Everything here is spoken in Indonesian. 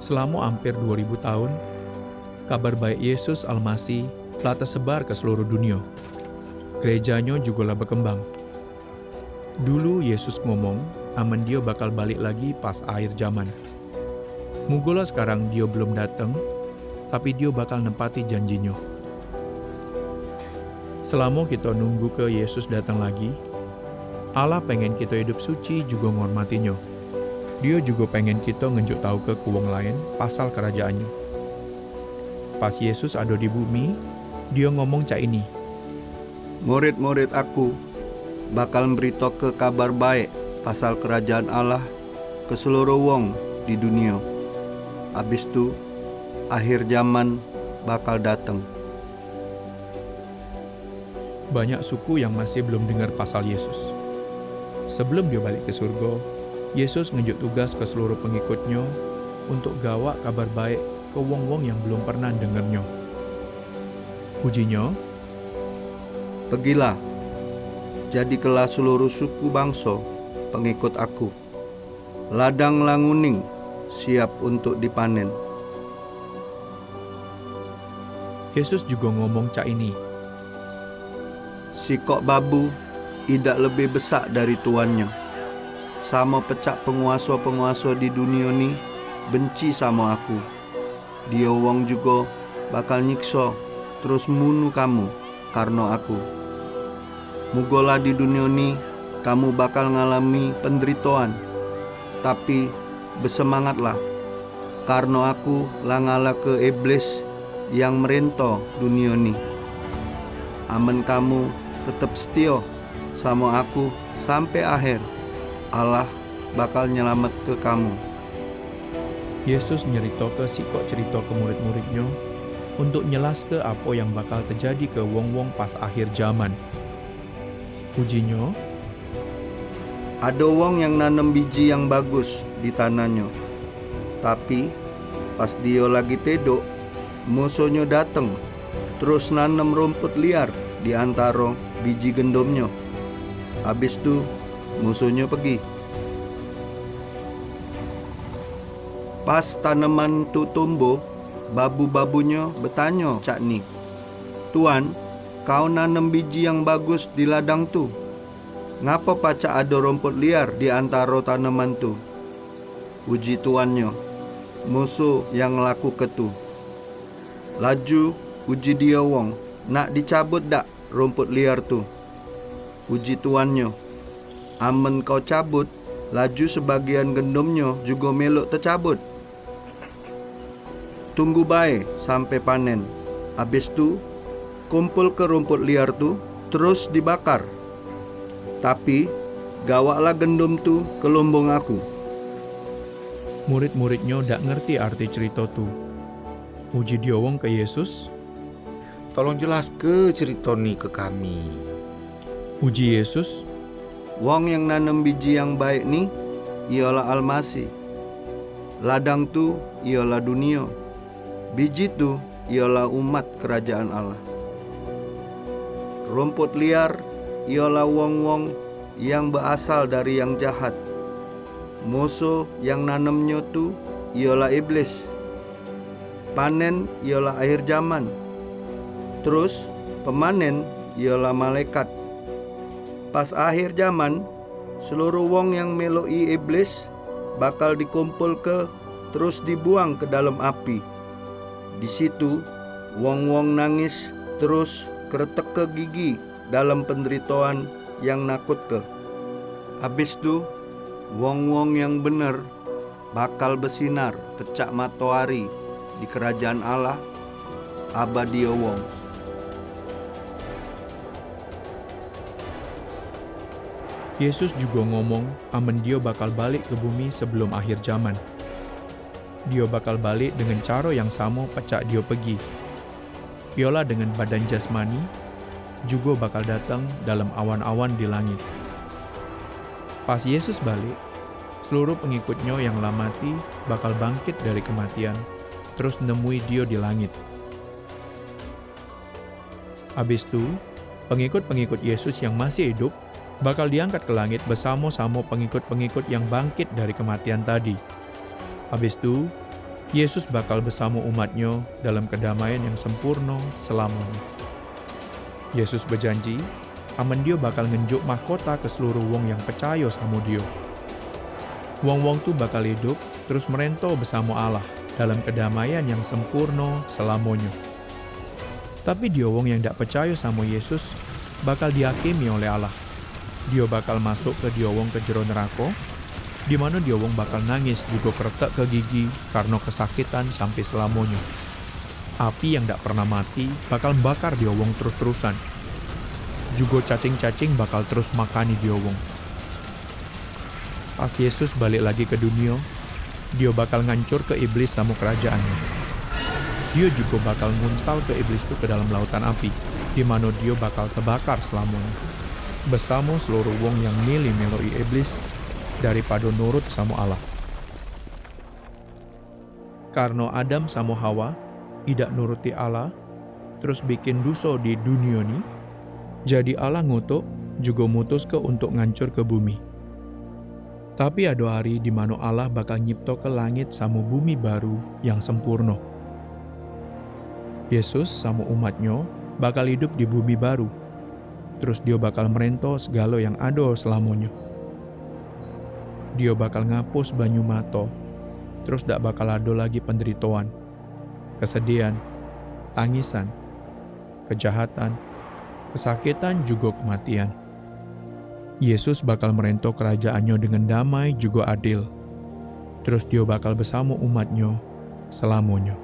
Selama hampir 2000 tahun, kabar baik Yesus Almasih telah tersebar ke seluruh dunia. Gerejanya juga lah berkembang. Dulu Yesus ngomong, aman dia bakal balik lagi pas akhir zaman. Mugola sekarang dia belum datang, tapi dia bakal nempati janjinya. Selama kita nunggu ke Yesus datang lagi, Allah pengen kita hidup suci juga menghormatinya. Dia juga pengen kita ngenjuk tahu ke kuwong lain pasal kerajaannya. Pas Yesus ada di bumi, dia ngomong cak ini. Murid-murid aku bakal berita ke kabar baik pasal kerajaan Allah ke seluruh wong di dunia. Habis tu, akhir zaman bakal datang. Banyak suku yang masih belum dengar pasal Yesus. Sebelum dia balik ke surga, Yesus nunjuk tugas ke seluruh pengikutnya untuk gawak kabar baik ke wong-wong yang belum pernah dengarnya. Ujinya, Pergilah, jadikanlah seluruh suku bangsa pengikut aku. Ladang languning siap untuk dipanen. Yesus juga ngomong cak ini. Sikok babu tidak lebih besar dari tuannya. Sama pecak penguasa-penguasa di dunia ni benci sama aku. Dia wong juga bakal nyiksa terus munu kamu karena aku. Mugola di dunia ni kamu bakal ngalami penderitaan, tapi bersemangatlah karena aku lah ngalah ke iblis yang merentah dunia ni. Aman kamu tetap setia sama aku sampai akhir. Allah bakal nyelamat ke kamu. Yesus nyerita ke sikok cerita ke murid-muridnya untuk nyelas ke apa yang bakal terjadi ke wong-wong pas akhir zaman. Ujinya, ada wong yang nanam biji yang bagus di tanahnya. Tapi pas dia lagi tedok, musuhnya datang terus nanam rumput liar di antara biji gendomnya. Habis tu musuhnya pergi. Pas tanaman tu tumbuh, babu-babunya bertanya cak ni, Tuan, kau nanam biji yang bagus di ladang tu. Ngapa pacak ada rumput liar di antara tanaman tu? Uji tuannya, musuh yang laku ketu. Laju uji dia wong, nak dicabut dak rumput liar tu? Uji tuannya, amen kau cabut, laju sebagian gendomnya juga melok tercabut. Tunggu bae sampai panen. Habis tu, kumpul ke rumput liar tu, terus dibakar. Tapi, gawaklah gendom tu ke lombong aku. murid-muridnya ndak ngerti arti cerita tu. Uji dia wong ke Yesus. Tolong jelas ke cerita ni ke kami. Uji Yesus, Wong yang nanam biji yang baik ni, ialah Almasih. Ladang tu ialah dunia. Biji tu ialah umat kerajaan Allah. Rumput liar ialah wong-wong yang berasal dari yang jahat. Musuh yang nanamnya tu ialah iblis. Panen ialah akhir zaman. Terus pemanen ialah malaikat. Pas akhir zaman, seluruh wong yang meloi iblis bakal dikumpul ke terus dibuang ke dalam api. Di situ, wong-wong nangis terus keretek ke gigi dalam penderitaan yang nakut ke. Habis tu, wong-wong yang benar bakal bersinar pecak matahari di kerajaan Allah abadi wong. Yesus juga ngomong amen dia bakal balik ke bumi sebelum akhir zaman. Dia bakal balik dengan cara yang sama pecak dia pergi. Ialah dengan badan jasmani, juga bakal datang dalam awan-awan di langit. Pas Yesus balik, seluruh pengikutnya yang lah mati bakal bangkit dari kematian, terus nemui dia di langit. Habis itu, pengikut-pengikut Yesus yang masih hidup bakal diangkat ke langit bersama-sama pengikut-pengikut yang bangkit dari kematian tadi. Habis itu, Yesus bakal bersama umatnya dalam kedamaian yang sempurna selamanya. Yesus berjanji, amen dia bakal ngenjuk mahkota ke seluruh wong yang percaya sama dia. Wong-wong tu bakal hidup terus merentau bersama Allah dalam kedamaian yang sempurna selamanya. Tapi dia wong yang tak percaya sama Yesus bakal dihakimi oleh Allah. Dia bakal masuk ke dia wong ke jero neraka, di mana dia wong bakal nangis juga keretak ke gigi karena kesakitan sampai selamanya. Api yang tak pernah mati bakal bakar dia wong terus-terusan. Juga cacing-cacing bakal terus makani dia wong. Pas Yesus balik lagi ke dunia, dia bakal ngancur ke iblis sama kerajaannya. Dia juga bakal nguntal ke iblis itu ke dalam lautan api, di mana dia bakal terbakar selamanya. Bersama seluruh wong yang milih meloi iblis daripada nurut sama Allah. Karena Adam sama Hawa tidak nuruti Allah, terus bikin dosa di dunia ini, jadi Allah ngutuk juga mutus ke untuk ngancur ke bumi. Tapi ada hari di mana Allah bakal nyipto ke langit sama bumi baru yang sempurna. Yesus sama umatnya bakal hidup di bumi baru. Terus dia bakal merentau segala yang ada selamanya. Dia bakal ngapus banyu mata. Terus dak bakal ada lagi penderitaan, kesedihan, tangisan, kejahatan, kesakitan juga kematian. Yesus bakal merentau kerajaannya dengan damai juga adil. Terus dia bakal bersama umatnya selamanya.